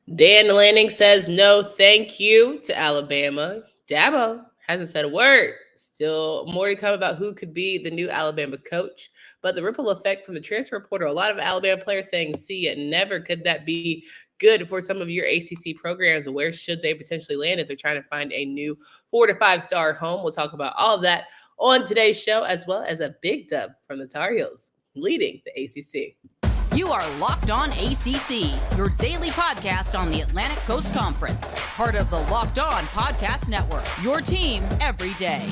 Dan Lanning says no thank you to Alabama. Dabo hasn't said a word. Still more to come about who could be the new Alabama coach. But the ripple effect from the transfer portal, a lot of Alabama players saying, see it, never could that be good for some of your ACC programs? Where should they potentially land if they're trying to find a new 4 to 5 star home? We'll talk about all of that on today's show, as well as a big dub from the Tar Heels leading the ACC. You are Locked On ACC, your daily podcast on the Atlantic Coast Conference. Part of the Locked On Podcast Network, your team every day.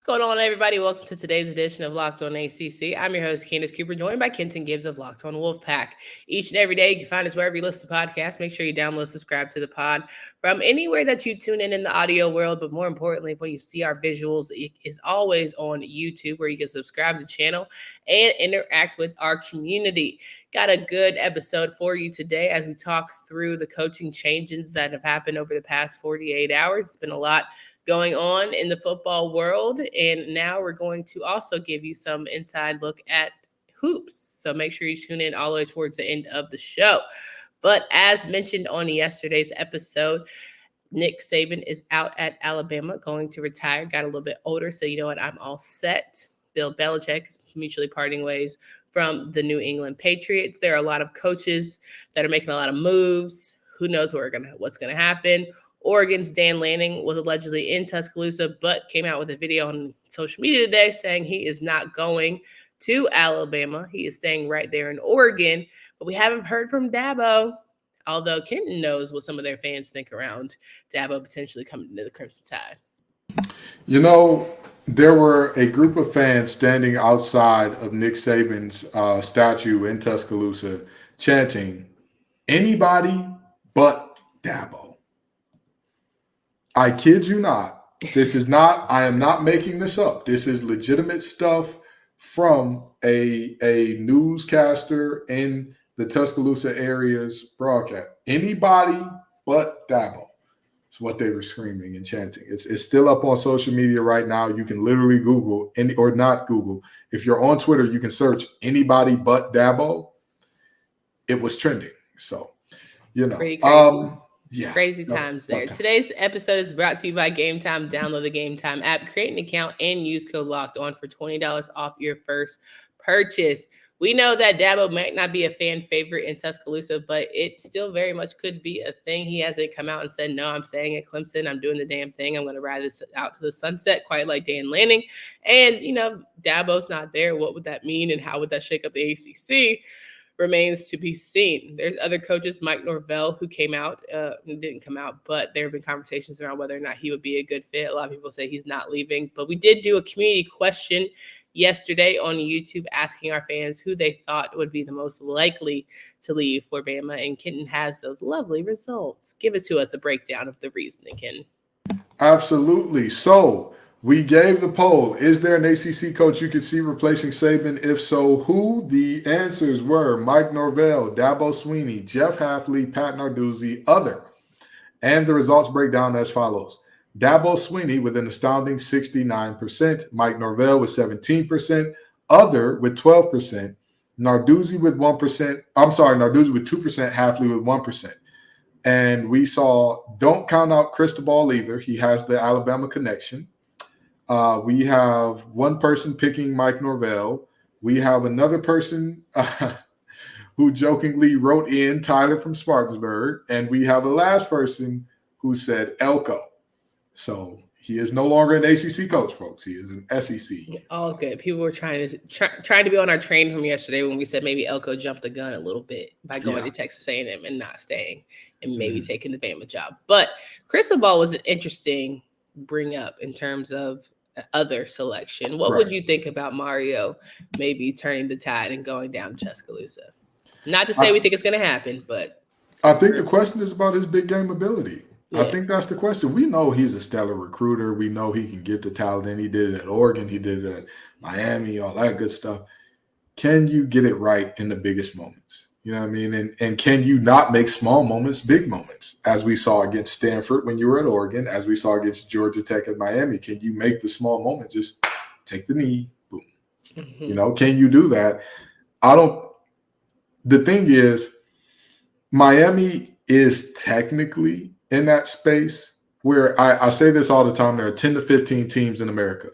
What's going on, everybody? Welcome to today's edition of Locked On ACC. I'm your host, Candace Cooper, joined by Kenton Gibbs of Locked On Wolfpack. Each and every day, you can find us wherever you listen to podcasts. Make sure you download, subscribe to the pod from anywhere that you tune in the audio world. But more importantly, when you see our visuals, it is always on YouTube, where you can subscribe to the channel and interact with our community. Got a good episode for you today as we talk through the coaching changes that have happened over the past 48 hours. It's been a lot going on in the football world, and now we're going to also give you some inside look at hoops. So make sure you tune in all the way towards the end of the show. But as mentioned on yesterday's episode, Nick Saban is out at Alabama, going to retire, got a little bit older, so you know what, I'm all set. Bill Belichick is mutually parting ways from the New England Patriots. There are a lot of coaches that are making a lot of moves. Who knows what's going to happen? Oregon's Dan Lanning was allegedly in Tuscaloosa, but came out with a video on social media today saying he is not going to Alabama. He is staying right there in Oregon. But we haven't heard from Dabo, although Kenton knows what some of their fans think around Dabo potentially coming into the Crimson Tide. You know, there were a group of fans standing outside of Nick Saban's statue in Tuscaloosa chanting, "Anybody but Dabo." I kid you not. I am not making this up. This is legitimate stuff from a newscaster in the Tuscaloosa area's broadcast. Anybody but Dabo. It's what they were screaming and chanting. It's still up on social media right now. You can literally Google, or not Google. If you're on Twitter, you can search anybody but Dabo. It was trending. So, you know. Pretty crazy. Yeah. Crazy times there. Today's episode is brought to you by Gametime. Download the Gametime app, create an account, and use code Locked On for $20 off your first purchase. We know that Dabo might not be a fan favorite in Tuscaloosa, but it still very much could be a thing. He hasn't come out and said, no, I'm staying at Clemson. I'm doing the damn thing. I'm going to ride this out to the sunset, quite like Dan Lanning. And, you know, Dabo's not there. What would that mean, and how would that shake up the ACC? Remains to be seen. There's other coaches, Mike Norvell, who came out, didn't come out, but there have been conversations around whether or not he would be a good fit. A lot of people say he's not leaving, but we did do a community question yesterday on YouTube asking our fans who they thought would be the most likely to leave for Bama, and Kenton has those lovely results. Give it to us, the breakdown of the reasoning, Kenton. Absolutely. So we gave the poll, is there an ACC coach you could see replacing Saban? If so, who? The answers were Mike Norvell, Dabo Swinney, Jeff Hafley, Pat Narduzzi, other. And the results break down as follows. Dabo Swinney with an astounding 69%, Mike Norvell with 17%, other with 12%, Narduzzi with 1%, Narduzzi with 2%, Hafley with 1%. And we saw, don't count out Cristobal either. He has the Alabama connection. We have one person picking Mike Norvell. We have another person who jokingly wrote in Tyler from Spartansburg. And we have a last person who said Elko. So he is no longer an ACC coach, folks. He is an SEC. All good. People were trying to be on our train from yesterday when we said maybe Elko jumped the gun a little bit by going to Texas A&M and not staying and maybe taking the Bama job. But Cristobal was an interesting bring up in terms of other selection. What would you think about Mario maybe turning the tide and going down to Tuscaloosa? Not to say we think it's going to happen, but I think the question is about his big game ability. Yeah. I think that's the question. We know he's a stellar recruiter. We know he can get the talent in. He did it at Oregon. He did it at Miami, all that good stuff. Can you get it right in the biggest moments? You know what I mean? And can you not make small moments big moments, as we saw against Stanford when you were at Oregon, as we saw against Georgia Tech at Miami? Can you make the small moment? Just take the knee, boom. Mm-hmm. You know, can you do that? The thing is, Miami is technically in that space where I say this all the time. There are 10 to 15 teams in America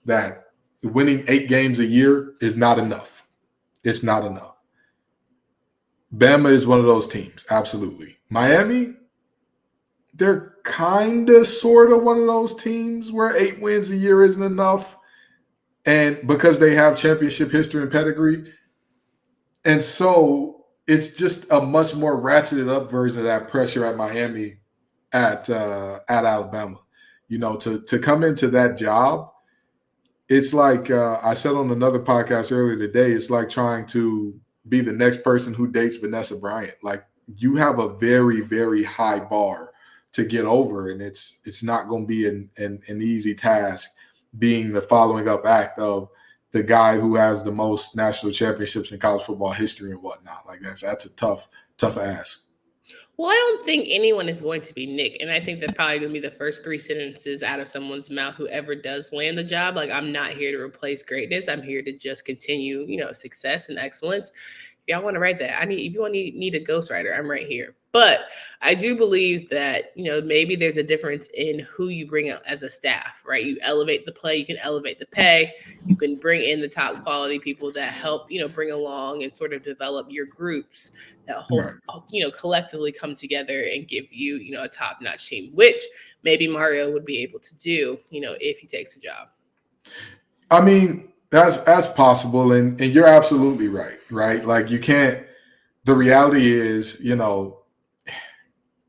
that winning 8 games a year is not enough. It's not enough. Bama is one of those teams, absolutely. Miami, they're kind of sort of one of those teams where 8 wins a year isn't enough. And because they have championship history and pedigree. And so it's just a much more ratcheted up version of that pressure at Miami at Alabama. You know, to come into that job, it's like I said on another podcast earlier today, it's like trying to be the next person who dates Vanessa Bryant. Like, you have a very, very high bar to get over, and it's not going to be an easy task, being the following up act of the guy who has the most national championships in college football history and whatnot. Like, that's a tough ask. Well, I don't think anyone is going to be Nick. And I think that's probably going to be the first 3 sentences out of someone's mouth, whoever does land the job. Like, I'm not here to replace greatness. I'm here to just continue, success and excellence. If y'all want to write that, if you need a ghostwriter, I'm right here. But I do believe that, maybe there's a difference in who you bring out as a staff, right? You elevate the play, you can elevate the pay, you can bring in the top quality people that help, bring along and sort of develop your groups that collectively come together and give you, a top-notch team, which maybe Mario would be able to do, if he takes the job. I mean, that's possible. And you're absolutely right? Like, you can't, the reality is,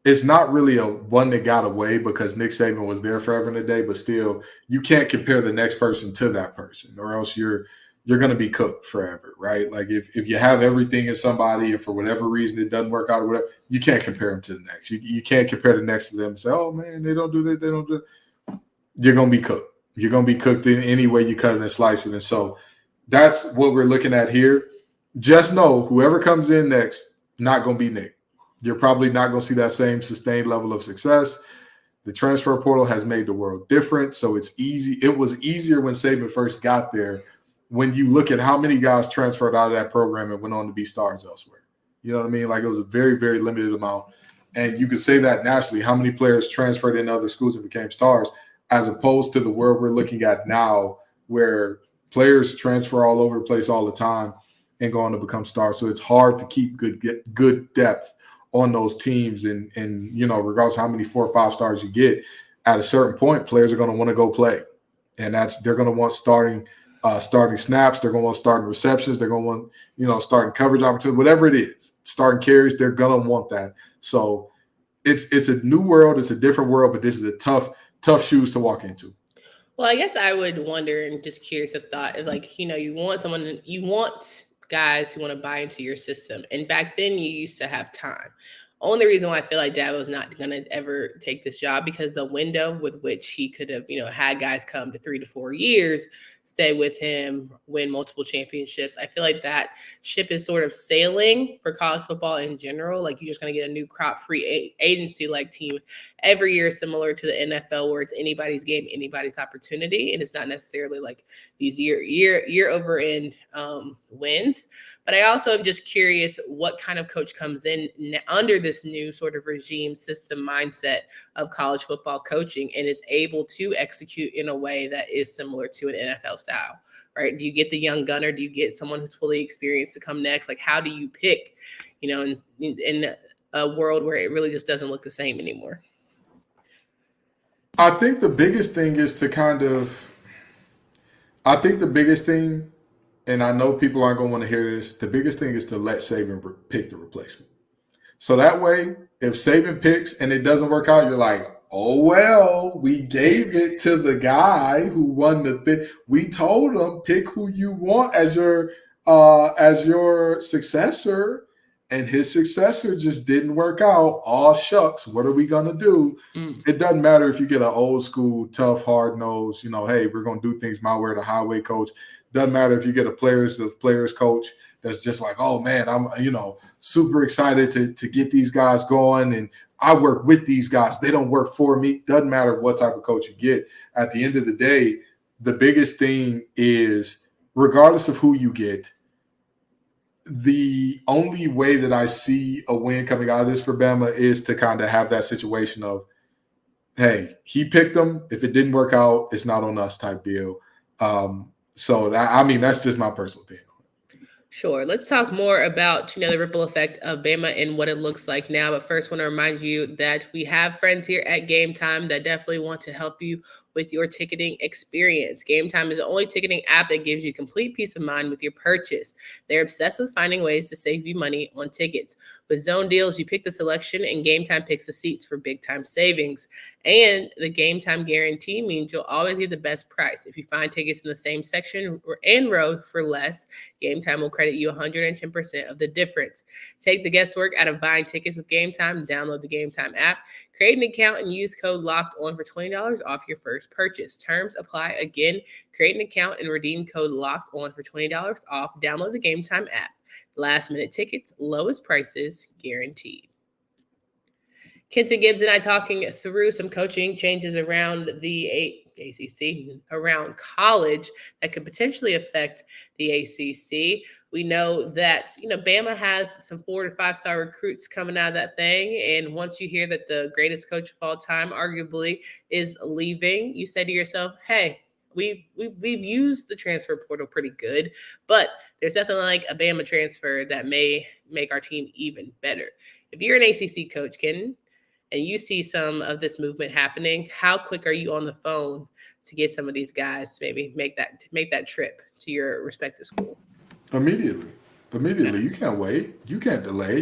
it's not really a one that got away because Nick Saban was there forever and a day, but still, you can't compare the next person to that person, or else you're going to be cooked forever, right? Like, if you have everything in somebody and for whatever reason it doesn't work out or whatever, you can't compare them to the next. You can't compare the next to them and say, oh, man, they don't do this, they don't do it. You're going to be cooked. You're going to be cooked in any way you cut it and slice it. And so that's what we're looking at here. Just know whoever comes in next, not going to be Nick. You're probably not going to see that same sustained level of success. The transfer portal has made the world different, so it's easy. It was easier when Saban first got there. When you look at how many guys transferred out of that program and went on to be stars elsewhere, you know what I mean? Like, it was a very, very limited amount. And you could say that nationally, how many players transferred into other schools and became stars, as opposed to the world we're looking at now, where players transfer all over the place all the time and go on to become stars. So it's hard to keep good depth on those teams. And regardless of how many 4 or 5 stars you get, at a certain point, players are going to want to go play. And they're going to want starting snaps. They're going to want starting receptions. They're going to want, starting coverage opportunity, whatever it is, starting carries. They're going to want that. So it's a new world. It's a different world, but this is a tough shoes to walk into. Well, I guess I would wonder, and just curious of thought, like, you want guys who want to buy into your system. And back then you used to have time. Only reason why I feel like Dabo is not going to ever take this job, because the window with which he could have, had guys come to 3 to 4 years, stay with him, win multiple championships. I feel like that ship is sort of sailing for college football in general. Like, you're just going to get a new crop free agency-like team every year, similar to the NFL, where it's anybody's game, anybody's opportunity. And it's not necessarily like these year over end wins. But I also am just curious what kind of coach comes in under this new sort of regime system mindset of college football coaching and is able to execute in a way that is similar to an NFL style, right? Do you get the young gunner? Do you get someone who's fully experienced to come next? Like, how do you pick, in a world where it really just doesn't look the same anymore? I think the biggest thing is and I know people aren't going to want to hear this, the biggest thing is to let Saban pick the replacement. So that way, if Saban picks and it doesn't work out, you're like, oh, well, we gave it to the guy who won the thing. We told him, pick who you want as your successor, and his successor just didn't work out. Aw, shucks, what are we going to do? It doesn't matter if you get an old school, tough, hard-nosed, hey, we're going to do things my way or the highway coach. Doesn't matter if you get a players coach that's just like, oh man, I'm super excited to get these guys going, and I work with these guys. They don't work for me. Doesn't matter what type of coach you get. At the end of the day, the biggest thing is, regardless of who you get, the only way that I see a win coming out of this for Bama is to kind of have that situation of, hey, he picked them. If it didn't work out, it's not on us type deal. That's just my personal opinion. Sure. Let's talk more about, the ripple effect of Bama and what it looks like now. But first, I want to remind you that we have friends here at Gametime that definitely want to help you with your ticketing experience. Gametime is the only ticketing app that gives you complete peace of mind with your purchase. They're obsessed with finding ways to save you money on tickets. With zone deals, you pick the selection and Gametime picks the seats for big time savings. And the Gametime guarantee means you'll always get the best price. If you find tickets in the same section and row for less, Gametime will credit you 110% of the difference. Take the guesswork out of buying tickets with Gametime. Download the Gametime app, create an account, and use code LOCKEDON for $20 off your first purchase. Terms apply. Again, create an account and redeem code LOCKEDON for $20 off. Download the Gametime app. Last minute tickets, lowest prices guaranteed. Kenton Gibbs and I talking through some coaching changes around the ACC, around college that could potentially affect the ACC. We know that, Bama has some 4 to 5 star recruits coming out of that thing. And once you hear that the greatest coach of all time, arguably, is leaving, you say to yourself, hey, we've used the transfer portal pretty good, but there's definitely like a Bama transfer that may make our team even better. If you're an ACC coach, Kenton, and you see some of this movement happening, how quick are you on the phone to get some of these guys to maybe make that trip to your respective school? Immediately. Yeah. You can't wait. You can't delay.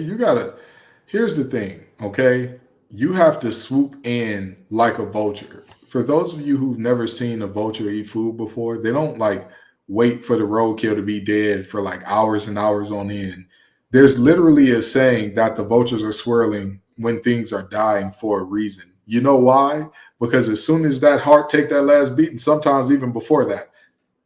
Here's the thing, okay? You have to swoop in like a vulture. For those of you who've never seen a vulture eat food before, they don't wait for the roadkill to be dead for hours and hours on end. There's literally a saying that the vultures are swirling when things are dying for a reason. You know why? Because as soon as that heart take that last beat, and sometimes even before that,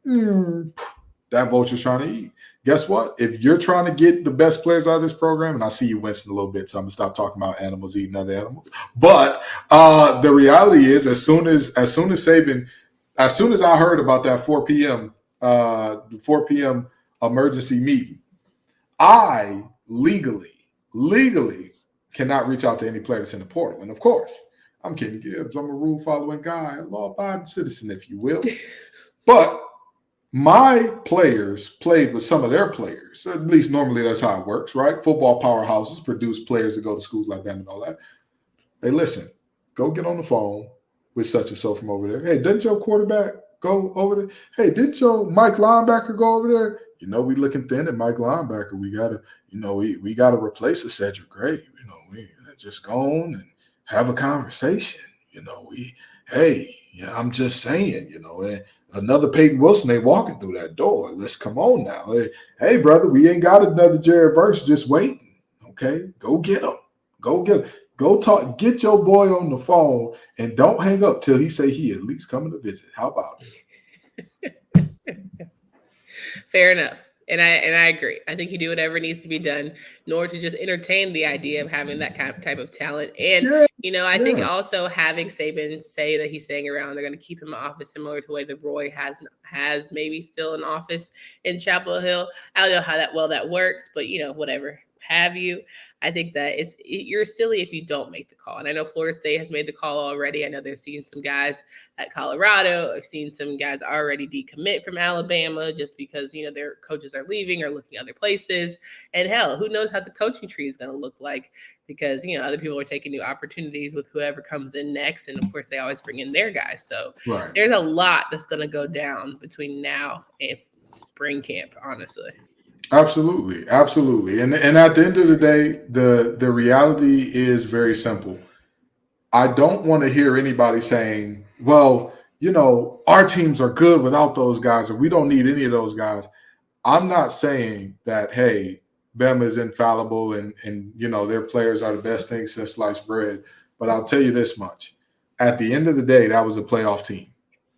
that vulture's trying to eat. Guess what? If you're trying to get the best players out of this program, and I see you wincing a little bit, so I'm going to stop talking about animals eating other animals. But the reality is, as soon as I heard about that 4 p.m. Emergency meeting, I legally cannot reach out to any player that's in the portal. And of course, I'm Kenton Gibbs. I'm a rule-following guy, a law-abiding citizen, if you will. But my players played with some of their players. At least normally that's how it works, right? Football powerhouses produce players that go to schools like them and all that. Hey, listen, go get on the phone with such and so from over there. Hey, didn't your quarterback go over there? Hey, didn't your Mike linebacker go over there? We looking thin at Mike linebacker. We gotta, we gotta replace a Cedric Gray. We just go on and have a conversation. I'm just saying, and another Peyton Wilson ain't walking through that door. Let's come on now. Hey, brother, we ain't got another Jared Verse just waiting. Okay, go get him. Go talk. Get your boy on the phone and don't hang up till he say he at least coming to visit. How about it? Fair enough. And I agree. I think you do whatever needs to be done in order to just entertain the idea of having that kind of type of talent. And, I think also having Saban say that he's staying around, they're going to keep him in office similar to the way that Roy has maybe still an office in Chapel Hill. I don't know how that works, but, whatever have you. I think that you're silly if you don't make the call. And I know Florida State has made the call already. I know they're seeing some guys at Colorado. I've seen some guys already decommit from Alabama just because, their coaches are leaving or looking other places. And hell, who knows how the coaching tree is going to look like because, other people are taking new opportunities with whoever comes in next. And of course, they always bring in their guys. So There's a lot that's going to go down between now and spring camp, honestly. Absolutely. And at the end of the day, the reality is very simple. I don't want to hear anybody saying, well, our teams are good without those guys, or we don't need any of those guys. I'm not saying that, hey, Bama is infallible and their players are the best thing since sliced bread. But I'll tell you this much. At the end of the day, that was a playoff team.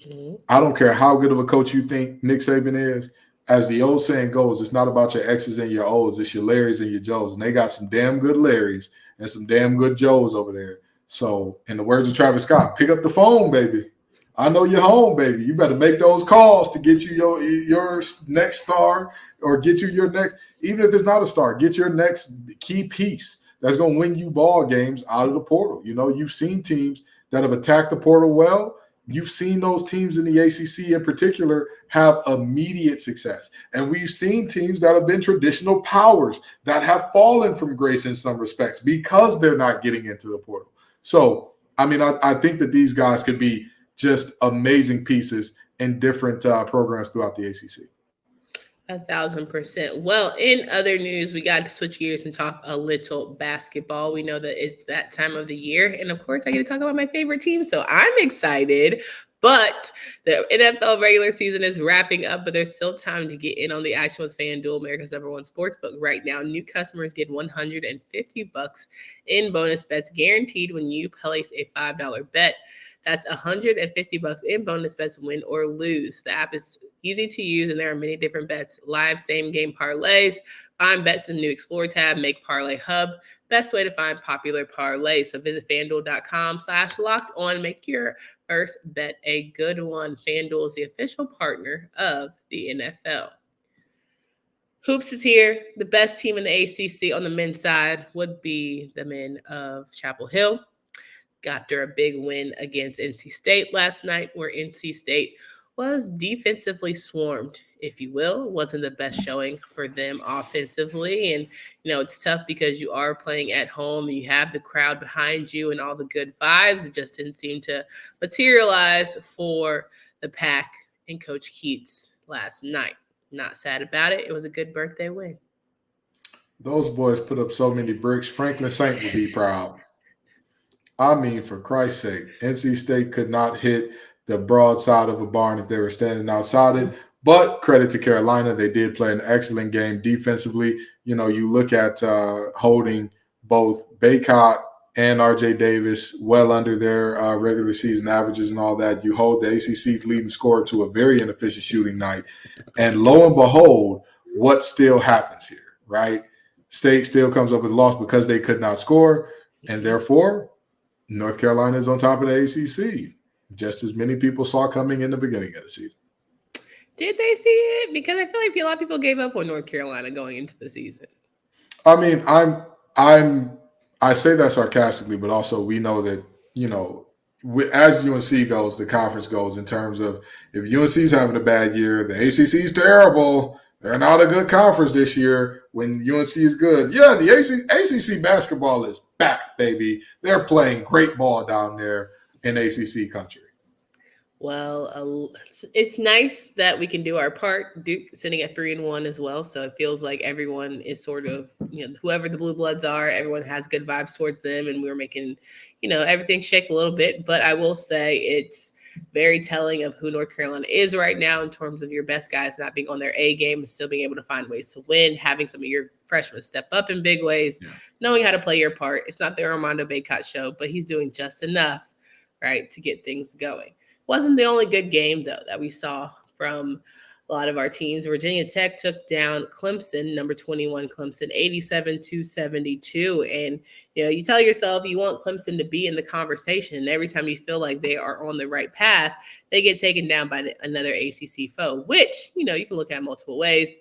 Mm-hmm. I don't care how good of a coach you think Nick Saban is. as the old saying goes, it's not about your X's and your O's, it's your Larrys and your Joes. And they got some damn good Larrys and some damn good Joes over there. So, in the words of Travis Scott, pick up the phone, baby. I know you're home, baby. You better make those calls to get you your next star or get you your next, even if it's not a star, get your next key piece that's going to win you ball games out of the portal. You know, you've seen teams that have attacked the portal well. You've seen those teams in the ACC in particular have immediate success. And we've seen teams that have been traditional powers that have fallen from grace in some respects because they're not getting into the portal. So, I mean, I think that these guys could be just amazing pieces in different programs throughout the ACC. 1,000%. Well, in other news, we got to switch gears and talk a little basketball. We know that it's that time of the year. And of course, I get to talk about my favorite team. So I'm excited. But the NFL regular season is wrapping up, but there's still time to get in on the action with FanDuel, America's #1 sportsbook. Right now, new customers get $150 in bonus bets guaranteed when you place a $5 bet. That's $150 in bonus bets, win or lose. The app is easy to use, and there are many different bets. Live same-game parlays. Find bets in the new Explore tab. Make Parlay Hub. Best way to find popular parlays. So visit FanDuel.com/locked-on. Make your first bet a good one. FanDuel is the official partner of the NFL. Hoops is here. The best team in the ACC on the men's side would be the men of Chapel Hill. After a big win against NC State last night, where NC State was defensively swarmed, if you will. It wasn't the best showing for them offensively. And, you know, it's tough because you are playing at home and you have the crowd behind you and all the good vibes. It just didn't seem to materialize for the Pack and Coach Keats last night. Not sad about it. It was a good birthday win. Those boys put up so many bricks. Franklin Saint would be proud. I mean, for Christ's sake, NC State could not hit the broadside of a barn if they were standing outside it. But credit to Carolina, they did play an excellent game defensively. You know, you look at holding both Baycott and RJ Davis well under their regular season averages and all that. You hold the ACC's leading scorer to a very inefficient shooting night. And lo and behold, what still happens here, right? State still comes up with a loss because they could not score. And therefore, North Carolina is on top of the ACC, just as many people saw coming in the beginning of the season. Did they see it? Because I feel like a lot of people gave up on North Carolina going into the season. I mean, I say that sarcastically, but also we know that, you know, as UNC goes, the conference goes in terms of if UNC is having a bad year, the ACC is terrible. They're not a good conference this year. When UNC is good, yeah, the ACC basketball is back, baby. They're playing great ball down there in ACC country. Well, it's nice that we can do our part. Duke sitting at 3-1 as well, so it feels like everyone is sort of, you know, whoever the Blue Bloods are, everyone has good vibes towards them, and we're making, you know, everything shake a little bit. But I will say it's very telling of who North Carolina is right now in terms of your best guys not being on their A game and still being able to find ways to win, having some of your freshmen step up in big ways, knowing how to play your part. It's not the Armando Baycott show, but he's doing just enough, right, to get things going. Wasn't the only good game, though, that we saw from a lot of our teams. Virginia Tech took down Clemson, number 21 Clemson, 87-72. And, you know, you tell yourself you want Clemson to be in the conversation. And every time you feel like they are on the right path, they get taken down by another ACC foe, which, you know, you can look at multiple ways.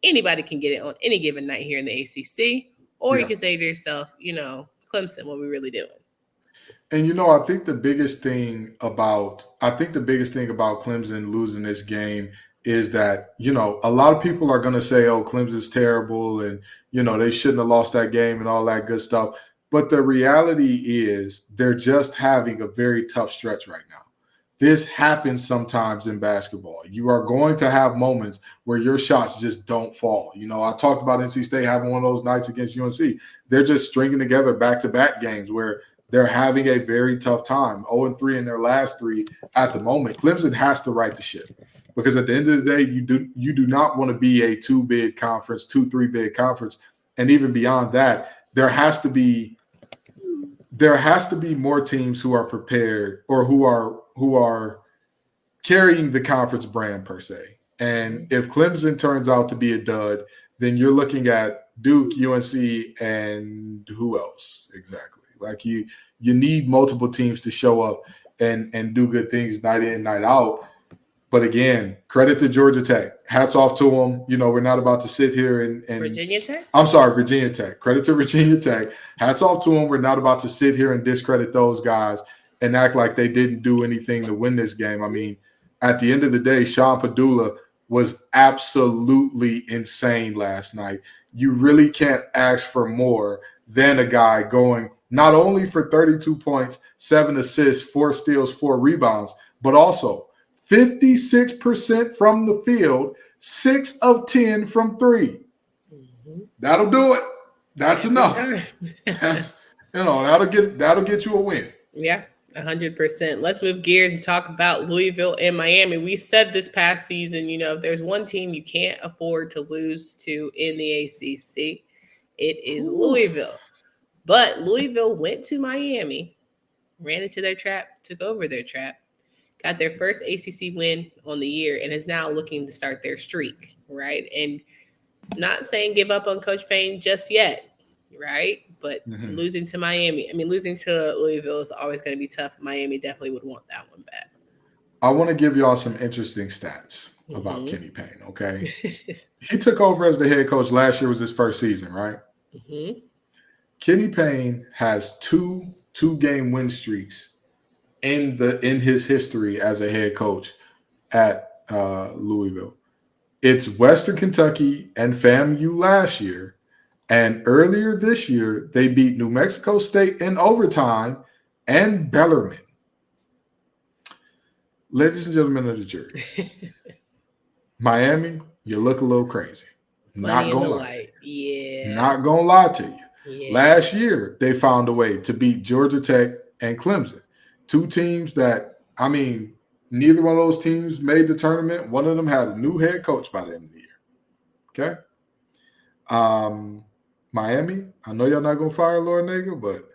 Anybody can get it on any given night here in the ACC. Or you can say to yourself, you know, Clemson, what are we really doing? And, you know, I think the biggest thing about Clemson losing this game is that, you know, a lot of people are going to say, oh, Clemson's terrible and, you know, they shouldn't have lost that game and all that good stuff. But the reality is they're just having a very tough stretch right now. This happens sometimes in basketball. You are going to have moments where your shots just don't fall. You know, I talked about NC State having one of those nights against UNC. They're just stringing together back-to-back games where they're having a very tough time. 0-3 in their last three at the moment. Clemson has to right the ship because at the end of the day, you do not want to be a 2-bid conference, 2-3-bid conference, and even beyond that, there has to be more teams who are prepared or who are carrying the conference brand per se. And if Clemson turns out to be a dud, then you're looking at Duke, UNC, and who else exactly? Like you need multiple teams to show up and do good things night in, night out. But again, credit to Georgia Tech. Hats off to them. We're not about to sit here and Virginia Tech? I'm sorry, Virginia Tech. Credit to Virginia Tech. Hats off to them. We're not about to sit here and discredit those guys and act like they didn't do anything to win this game. I mean, at the end of the day, Sean Padula was absolutely insane last night. You really can't ask for more than a guy going not only for 32 points, 7 assists, 4 steals, 4 rebounds, but also 56% from the field, 6 of 10 from 3. That'll do it. That's enough. That'll get you a win. Yeah, 100%. Let's move gears and talk about Louisville and Miami. We said this past season, if there's one team you can't afford to lose to in the ACC, it is Louisville. But Louisville went to Miami, ran into their trap, took over their trap, got their first ACC win on the year, and is now looking to start their streak, right? And not saying give up on Coach Payne just yet, right? But losing to Louisville is always going to be tough. Miami definitely would want that one back. I want to give y'all some interesting stats about Kenny Payne, okay? He took over as the head coach. Last year was his first season, right? Kenny Payne has two game win streaks in his history as a head coach at Louisville. It's Western Kentucky and FAMU last year, and earlier this year they beat New Mexico State in overtime and Bellarmine. Ladies and gentlemen of the jury, Miami, you look a little crazy. Not gonna lie to you. Yeah. Not gonna lie to you. Yeah. Last year they found a way to beat Georgia Tech and Clemson, 2 teams that, neither one of those teams made the tournament. One of them had a new head coach by the end of the year. Okay. Miami, I know y'all not gonna fire Lord Nigga, but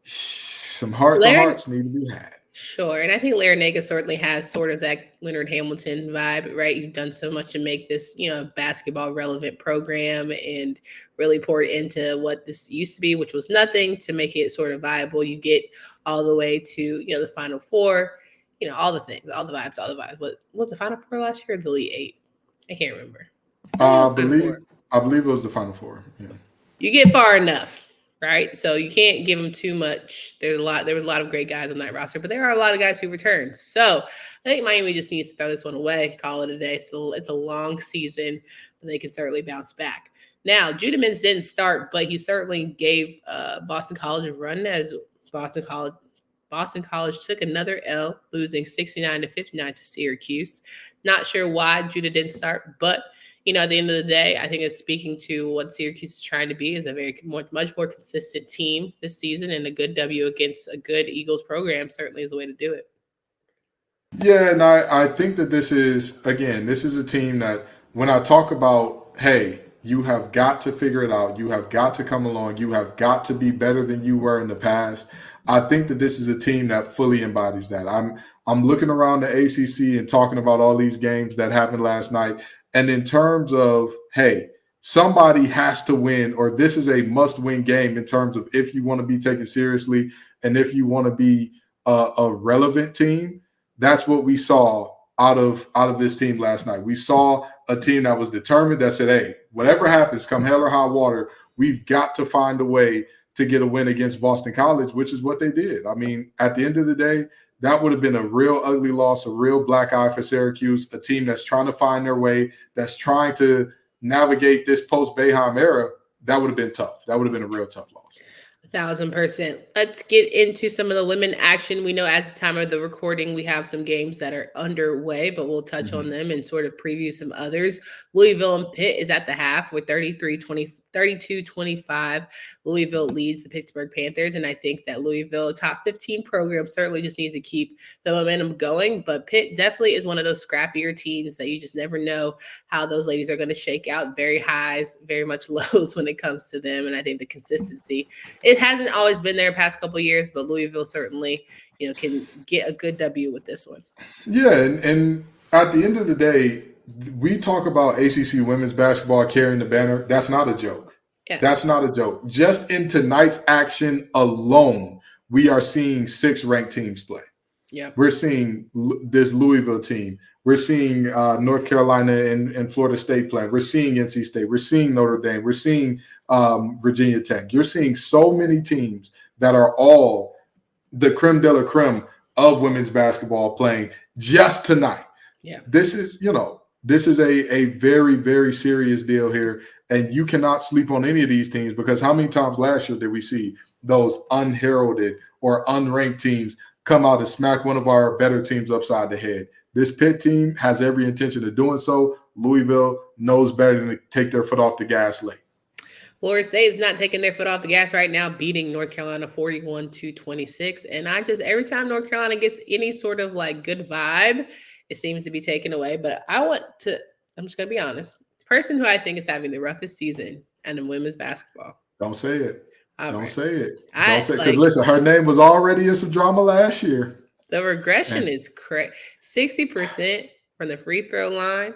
some hearts need to be had. Sure. And I think Larinaga certainly has sort of that Leonard Hamilton vibe, right? You've done so much to make this, basketball relevant program and really pour it into what this used to be, which was nothing, to make it sort of viable. You get all the way to, the Final Four, all the things, all the vibes. What was the Final Four last year? Or the Elite 8? I can't remember. I believe it was the Final Four. Yeah. You get far enough. Right. So you can't give them too much. There was a lot of great guys on that roster, but there are a lot of guys who returned. So I think Miami just needs to throw this one away, call it a day. So it's a long season, but they can certainly bounce back. Now, Judah Mintz didn't start, but he certainly gave Boston College a run, as Boston College took another L, losing 69-59 to Syracuse. Not sure why Judah didn't start, but at the end of the day, I think it's speaking to what Syracuse is trying to be, is a much more consistent team this season, and a good W against a good Eagles program certainly is a way to do it. Yeah, and I think that this is a team that when I talk about, hey, you have got to figure it out, you have got to come along, you have got to be better than you were in the past, I think that this is a team that fully embodies that. I'm looking around the ACC and talking about all these games that happened last night. And in terms of, hey, somebody has to win, or this is a must-win game in terms of if you want to be taken seriously and if you want to be a relevant team, that's what we saw out of this team last night. We saw a team that was determined, that said, hey, whatever happens, come hell or high water, we've got to find a way to get a win against Boston College, which is what they did. At the end of the day, that would have been a real ugly loss, a real black eye for Syracuse, a team that's trying to find their way, that's trying to navigate this post-Boeheim era. That would have been tough. That would have been a real tough loss. 1,000%. Let's get into some of the women action. We know as the time of the recording, we have some games that are underway, but we'll touch on them and sort of preview some others. Louisville and Pitt is at the half with 32-25. Louisville leads the Pittsburgh Panthers, and I think that Louisville, top 15 program, certainly just needs to keep the momentum going. But Pitt definitely is one of those scrappier teams that you just never know how those ladies are going to shake out. Very highs, very much lows when it comes to them, and I think the consistency, it hasn't always been there past couple of years, but Louisville certainly, can get a good W with this one. Yeah, and At the end of the day, we talk about ACC women's basketball carrying the banner. That's not a joke. Yeah. That's not a joke. Just in tonight's action alone, we are seeing 6 ranked teams play. Yeah. We're seeing this Louisville team. We're seeing North Carolina and Florida State playing. We're seeing NC State. We're seeing Notre Dame. We're seeing Virginia Tech. You're seeing so many teams that are all the creme de la creme of women's basketball playing just tonight. Yeah. This is a very, very serious deal here. And you cannot sleep on any of these teams, because how many times last year did we see those unheralded or unranked teams come out and smack one of our better teams upside the head? This Pitt team has every intention of doing so. Louisville knows better than to take their foot off the gas late. Florida State is not taking their foot off the gas right now, beating North Carolina 41-26. And every time North Carolina gets any sort of like good vibe, it seems to be taken away. But I'm just going to be honest. The person who I think is having the roughest season in women's basketball. Don't say it. Don't say it. Because listen, her name was already in some drama last year. The regression is crazy. 60% from the free throw line.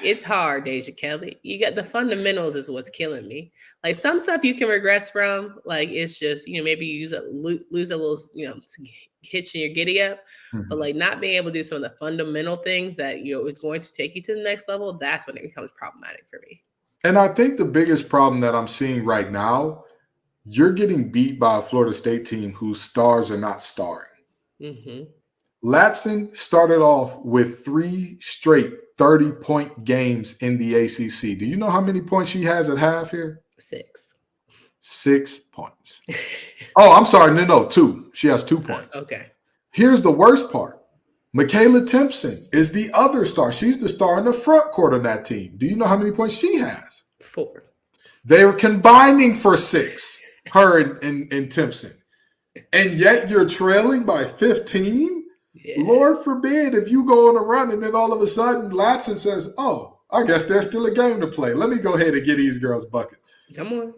It's hard, Deja Kelly. You got the fundamentals is what's killing me. Like some stuff you can regress from. Like it's just, maybe you lose a little, hitch in your giddy up. Mm-hmm. But like not being able to do some of the fundamental things that is going to take you to the next level, that's when it becomes problematic for me. And I think the biggest problem that I'm seeing right now, you're getting beat by a Florida State team whose stars are not starring. Mm-hmm. Latson started off with 3 straight 30-point games in the ACC. Do you know how many points she has at half here? 6. 6 points. Oh, I'm sorry. No, 2. She has 2 points. Okay. Here's the worst part. Michaela Timpson is the other star. She's the star in the front court on that team. Do you know how many points she has? 4. They were combining for 6, her and Timpson. And yet you're trailing by 15? Yeah. Lord forbid if you go on a run and then all of a sudden Latson says, oh, I guess there's still a game to play. Let me go ahead and get these girls bucket. Come on.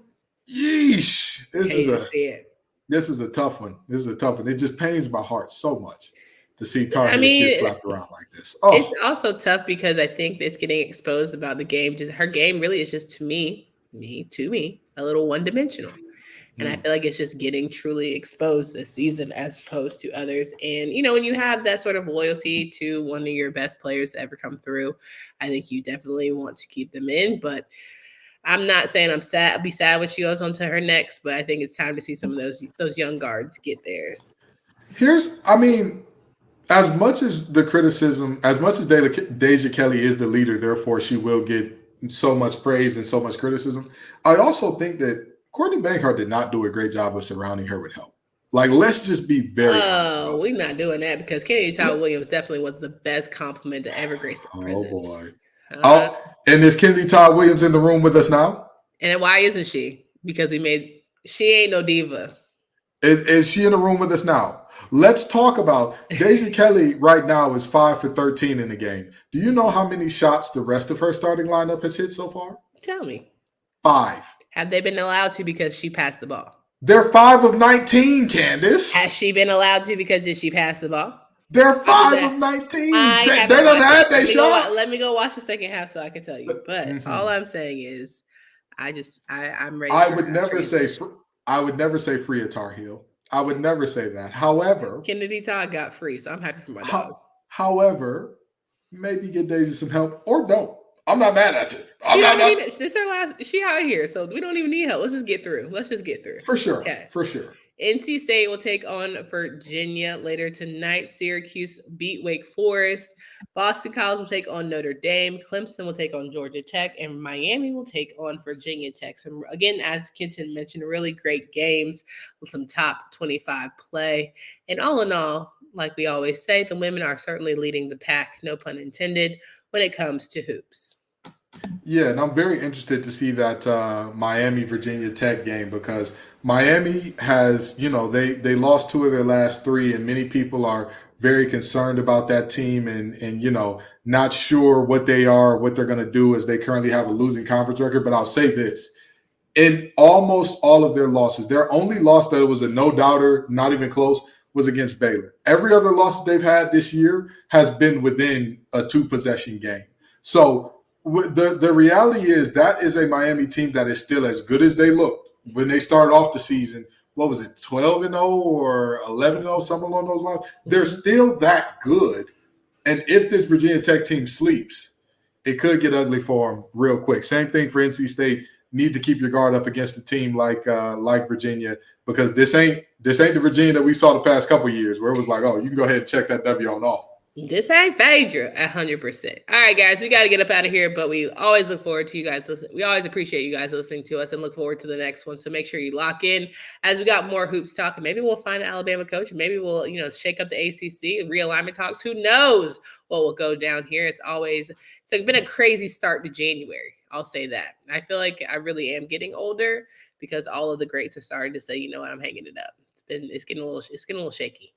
Yeesh. This is a tough one. It just pains my heart so much to see Tar Heels get slapped around like this. Oh. It's also tough because I think it's getting exposed about the game. Her game really is just, to me, a little one-dimensional. And I feel like it's just getting truly exposed this season as opposed to others. And, when you have that sort of loyalty to one of your best players to ever come through, I think you definitely want to keep them in. But I'm not saying I'm sad. I'll be sad when she goes on to her next, but I think it's time to see some of those young guards get theirs. As much as the criticism, as much as Deja Kelly is the leader, therefore she will get so much praise and so much criticism, I also think that Courtney Bankhart did not do a great job of surrounding her with help. Like, let's just be very honest. Oh, we're not doing that because Kennedy Todd Williams definitely was the best compliment to ever grace the presence. Oh, boy. And is Kennedy Todd Williams in the room with us now? And why isn't she? Because she ain't no diva. Is she in the room with us now? Let's talk about Deja Kelly right now is 5 for 13 in the game. Do you know how many shots the rest of her starting lineup has hit so far? Tell me. 5. Have they been allowed to because she passed the ball? They're 5 of 19, Candace. Has she been allowed to because did she pass the ball? They're 5 of 19. They don't have their shots. Let me go watch the second half so I can tell you. But all I'm saying is, I'm ready. I would never say free a Tar Heel. I would never say that. However, Kennedy Todd got free, so I'm happy for my dog. However, maybe get Deja some help or don't. I'm not mad at you. This is her last. She out here, so we don't even need help. Let's just get through. For sure. Okay. For sure. NC State will take on Virginia later tonight. Syracuse beat Wake Forest. Boston College will take on Notre Dame. Clemson will take on Georgia Tech. And Miami will take on Virginia Tech. So again, as Kenton mentioned, really great games with some top 25 play. And all in all, like we always say, the women are certainly leading the pack, no pun intended, when it comes to hoops. Yeah, and I'm very interested to see that Miami-Virginia Tech game because Miami has, they lost 2 of their last 3, and many people are very concerned about that team and not sure what they are, what they're going to do as they currently have a losing conference record. But I'll say this. In almost all of their losses, their only loss that was a no-doubter, not even close, was against Baylor. Every other loss that they've had this year has been within a 2-possession game. So the reality is that is a Miami team that is still as good as they looked when they started off the season. What was it, 12-0 or 11-0, something along those lines? They're still that good. And if this Virginia Tech team sleeps, it could get ugly for them real quick. Same thing for NC State. Need to keep your guard up against a team like Virginia, because this ain't the Virginia that we saw the past couple of years where it was like, oh, you can go ahead and check that W on off. This ain't Phaedra 100%. All right, guys, we got to get up out of here, but we always look forward to you guys listening. We always appreciate you guys listening to us and look forward to the next one. So make sure you lock in as we got more hoops talking. Maybe we'll find an Alabama coach. Maybe we'll, shake up the ACC, realignment talks. Who knows what will go down here? It's been a crazy start to January. I'll say that. I feel like I really am getting older because all of the greats are starting to say, you know what, I'm hanging it up. It's getting a little shaky.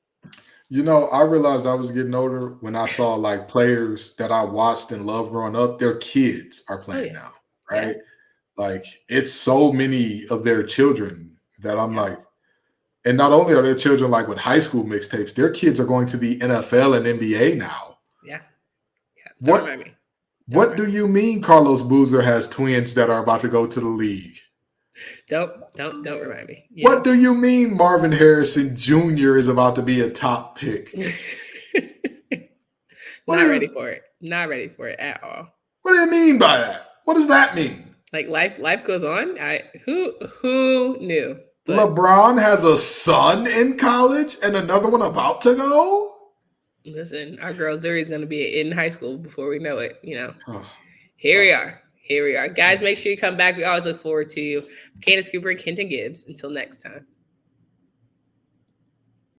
I realized I was getting older when I saw like players that I watched and loved growing up, their kids are playing now, right? Yeah. Like it's so many of their children that I'm like, and not only are their children like with high school mixtapes, their kids are going to the NFL and NBA now. Yeah. What do you mean Carlos Boozer has twins that are about to go to the league? Don't remind me. Yeah. What do you mean Marvin Harrison Jr. is about to be a top pick? Not ready for it at all. What do you mean by that? What does that mean? Like life goes on. Who knew? But LeBron has a son in college and another one about to go? Listen, our girl Zuri's going to be in high school before we know it, Here we are. Guys, make sure you come back. We always look forward to you. Candace Cooper and Kenton Gibbs. Until next time.